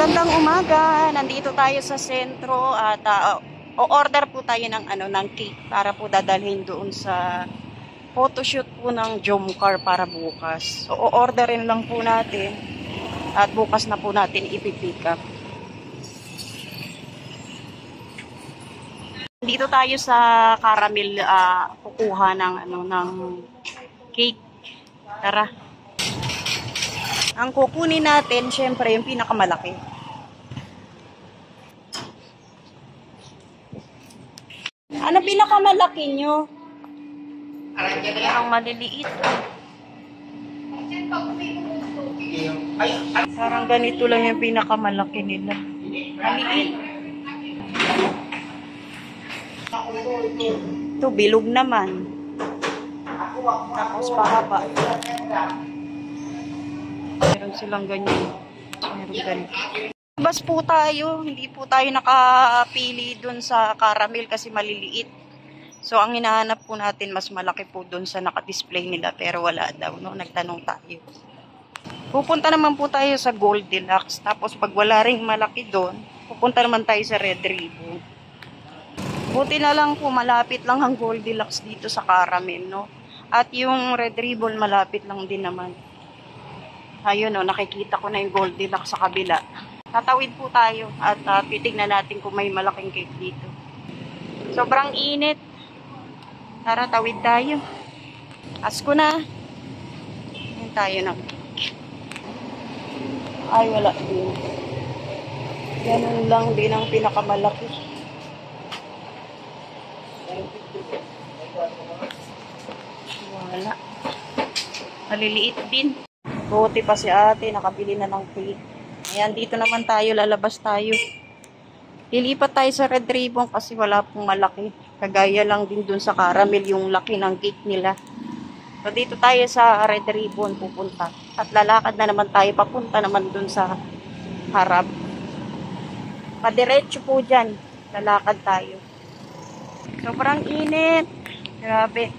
Magandang umaga. Nandito tayo sa sentro at o-order po tayo ng ng cake para po dadalhin doon sa photoshoot po ng Jomcar para bukas. So o-orderin lang po natin at bukas na po natin ipipick up. Dito tayo sa Caramel kukuha ng ng cake. Tara. Ang kukunin natin, syempre, yung pinakamalaki. Ano pinakamalaki nyo? Ang maliliit. Parang ganito lang yung pinakamalaki nila. Maliit. Ito, bilog naman. Tapos pahaba. Meron silang ganyan. Meron ganito. Bas po tayo. Hindi po tayo nakapili dun sa caramel kasi maliliit. So, ang hinahanap po natin mas malaki po dun sa naka-display nila. Pero wala daw, no? Nagtanong tayo. Pupunta naman po tayo sa Goldilocks. Tapos, pag wala ring malaki dun, pupunta naman tayo sa Red Ribbon. Buti na lang po, malapit lang ang Goldilocks dito sa caramel, no? At yung Red Ribbon, malapit lang din naman. Ayun, no, nakikita ko na yung Goldilocks sa kabila. Tatawid po tayo at titignan natin kung may malaking cake dito. Sobrang init. Tara, tawid tayo. Asko na. Yan tayo ng cake. Ay, wala din. Ganun lang din ang pinakamalaki. Wala. Maliliit din. Buti pa si ate, nakabili na ng cake. Ayan, dito naman tayo, lalabas tayo. Lilipat tayo sa Red Ribbon kasi wala pong malaki. Kagaya lang din dun sa caramel yung laki ng cake nila. So, dito tayo sa Red Ribbon pupunta. At lalakad na naman tayo, papunta naman dun sa harap. Padiretso po dyan, lalakad tayo. Sobrang init. Grabe.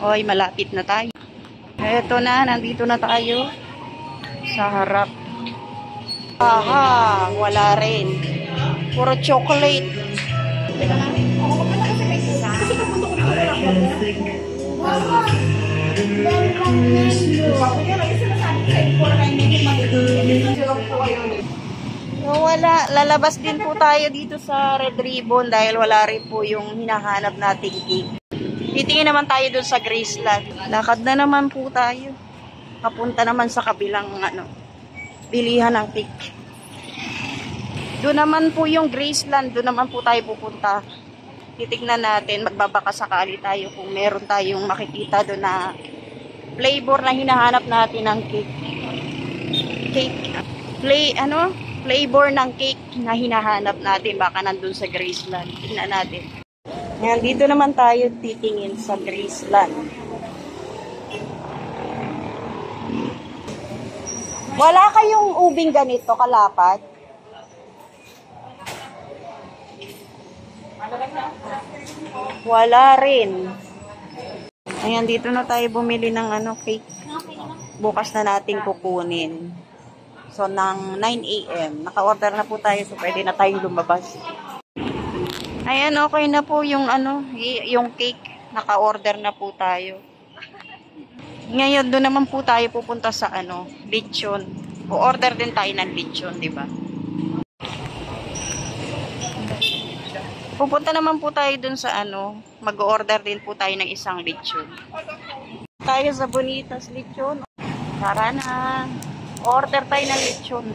Oy, malapit na tayo. Eto na, nandito na tayo sa harap. Aha, wala rin. Puro chocolate. So, wala. Lalabas din po tayo dito sa Red Ribbon dahil wala rin po yung hinahanap nating cake. Titingin naman tayo dun sa Graceland. Lakad na naman po tayo. Papunta naman sa kabilang bilihan ng cake. Doon naman po yung Graceland. Doon naman po tayo pupunta. Titignan natin. Magbabaka sakali tayo kung meron tayong makikita doon na flavor na hinahanap natin ng cake. Flavor ng cake na hinahanap natin. Baka nandun sa Graceland. Tingnan natin. Ngayon, dito naman tayo titingin sa Graceland. Wala kayong ubing ganito, kalapat? Wala rin. Ayan, dito na tayo bumili ng cake. Bukas na natin kukunin. So, ng 9 AM. Naka-order na po tayo, so pwede na tayong lumabas. Ayan, okay na po yung yung cake. Naka-order na po tayo. Ngayon, doon naman po tayo pupunta sa lechon. O-order din tayo ng lechon, di ba? Pupunta naman po tayo doon sa mag-order din po tayo ng isang lechon. Tayo sa Bonitas Lechon. Tara na. Order tayo ng lechon.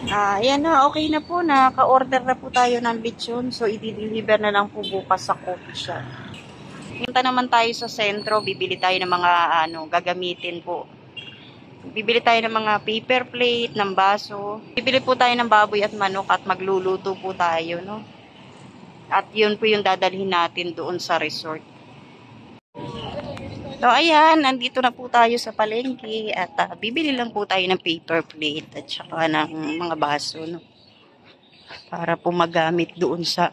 Ayan na, okay na po. Naka-order na po tayo ng lechon. So, i-deliver na lang po bukas sa coffee shop. Punta naman tayo sa sentro. Bibili tayo ng mga gagamitin po. Bibili tayo ng mga paper plate, ng baso. Bibili po tayo ng baboy at manok at magluluto po tayo, no? At yun po yung dadalhin natin doon sa resort. So, ayan, nandito na po tayo sa palengke at bibili lang po tayo ng paper plate at saka ng mga baso, no? Para po magamit doon sa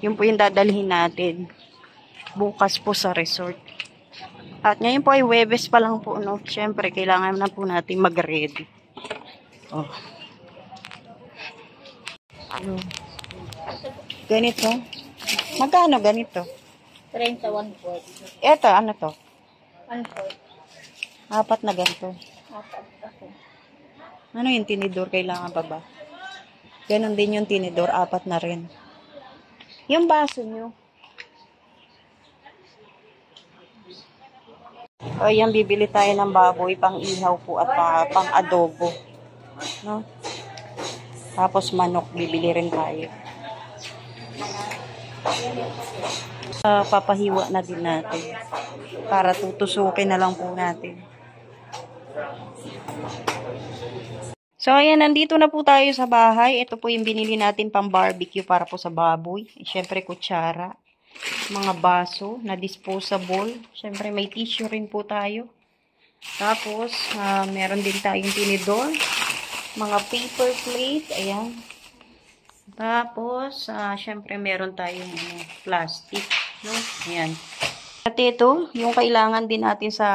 yun po yung dadalhin natin bukas po sa resort. At ngayon po ay Huwebes pa lang po, no? Siyempre, kailangan na po natin mag-ready. Oh. Ano? Ganito. Magkano ganito? 30, 1/4. Eto, ano to? 1/4. Apat na ganito. Apat ako. Ano yung tinidor? Kailangan pa ba? Ganon din yung tinidor. Apat na rin. Yung baso nyo. O, yan, bibili tayo ng baboy, pang ihaw po at pang adobo. No? Tapos manok, bibili rin tayo. Papahiwa na din natin. Para tutusukin na lang po natin. So, ayan, nandito na po tayo sa bahay. Ito po yung binili natin pang barbecue para po sa baboy. Siyempre, kutsara. Mga baso na disposable. Siyempre, may tissue rin po tayo. Tapos, meron din tayong tinidor. Mga paper plate. Ayan. Tapos, siyempre, meron tayong plastic. No? Ayan. At ito, yung kailangan din natin sa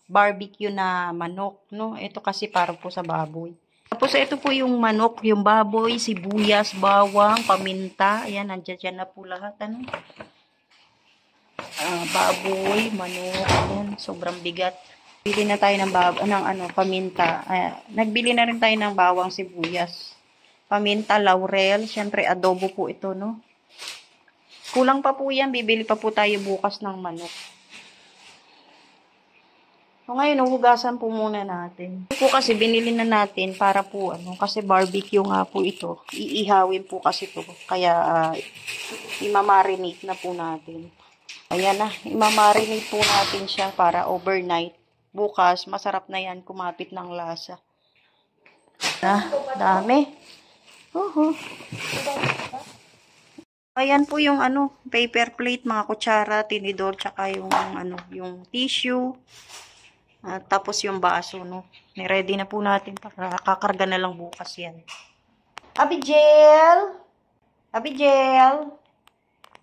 barbecue na manok. No? Ito kasi para po sa baboy. Tapos, ito po yung manok, yung baboy, sibuyas, bawang, paminta. Ayan, nandiyan na po lahat. Ano? Baboy, manok. Ayan, sobrang bigat. Bili na tayo ng paminta. Nagbili na rin tayo ng bawang, sibuyas. Paminta, laurel. Siyempre, adobo po ito, no? Kulang pa po yan. Bibili pa po tayo bukas ng manok. So, ngayon, hugasan po muna natin. Ito po kasi binili na natin para po, kasi barbecue nga po ito. Iihawin po kasi ito. Kaya, imamarinate na po natin. Ayan na, imamarinate po natin siya para overnight. Bukas, masarap na yan, kumapit ng lasa. Dami. Ayan po yung paper plate, mga kutsara, tinidor, tsaka yung yung tissue. Tapos yung baso, no. Ready na po natin para kakarga na lang bukas yan. Abigail! Abigail!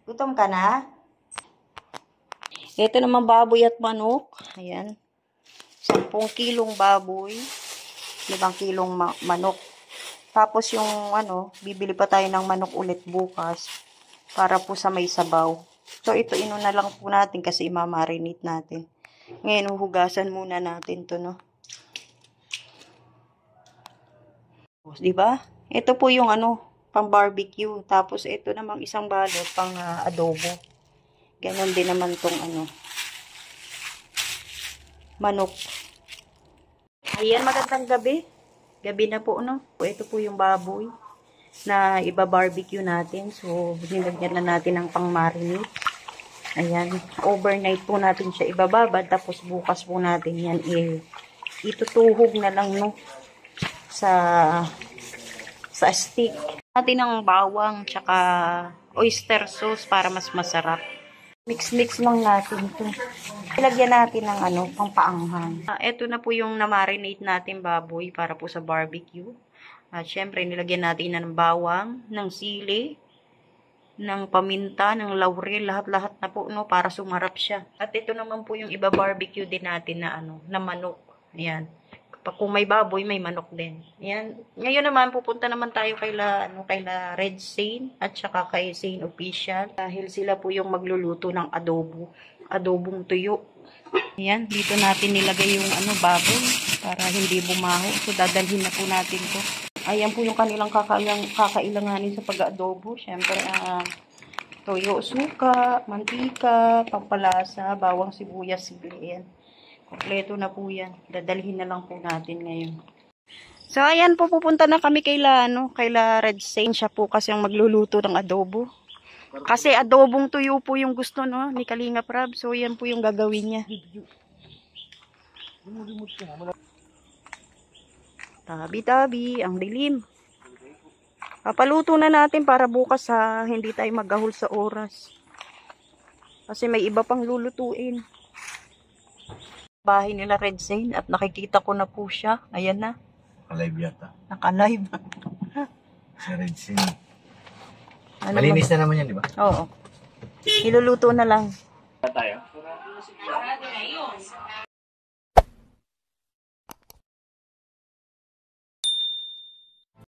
Gutom ka na? Ito naman baboy at manok. Ayan. 10 kilong baboy. 5 kilong manok. Tapos yung bibili pa tayo ng manok ulit bukas para po sa may sabaw. So ito na lang po natin kasi imamarinate natin. Ngayon huhugasan muna natin to, no. Diba? Ito po yung pang barbecue. Tapos ito namang isang balot pang adobo. Ganon din naman tong manok. Ayan, magandang gabi. Gabi na po, no? Ito po yung baboy na iba-barbecue natin. So, nilagyan na natin ng pang-marinate. Ayan. Overnight po natin siya ibababad. Tapos, bukas po natin yan itutuhog na lang, no? Sa stick. Natin ng bawang, tsaka oyster sauce para mas masarap. Mix-mix lang natin ito. Ilagyan natin ng pang-paanghang. Ito na po yung na-marinate natin baboy para po sa barbecue. At syempre, nilagyan natin ng bawang, ng sili, ng paminta, ng laurel, lahat-lahat na po, no, para sumarap siya. At ito naman po yung iba-barbecue din natin na manok. Ayan. Kung may baboy, may manok din. Ayan. Ngayon naman, pupunta naman tayo kaila Red Saint at saka kay Saint Official. Dahil sila po yung magluluto ng adobo. Adobong tuyo. Ayan. Dito natin nilagay yung baboy para hindi bumaho. So, dadalhin na po natin to. Ayan po yung kanilang kakailanganin sa pag-adobo. Siyempre, toyo, suka, mantika, pampalasa, bawang, sibuyas, sili. Ayan. Kompleto na po yan. Dadalhin na lang po natin ngayon. So, ayan po, pupunta na kami kaila Red Saint. Siya po kasi ang magluluto ng adobo. Kasi adobong tuyo po yung gusto, no, ni Kalinga Prab. So, yan po yung gagawin niya. Tabi-tabi, ang dilim. Papaluto na natin para bukas hindi tayo magahol sa oras. Kasi may iba pang lulutuin. Bahay nila Red Saint at nakikita ko na po siya. Ayan na. Naka-live yata. Naka-live. Si Red Saint. Malinis na naman yan, di ba? Oo. Iluluto na lang. Tayo.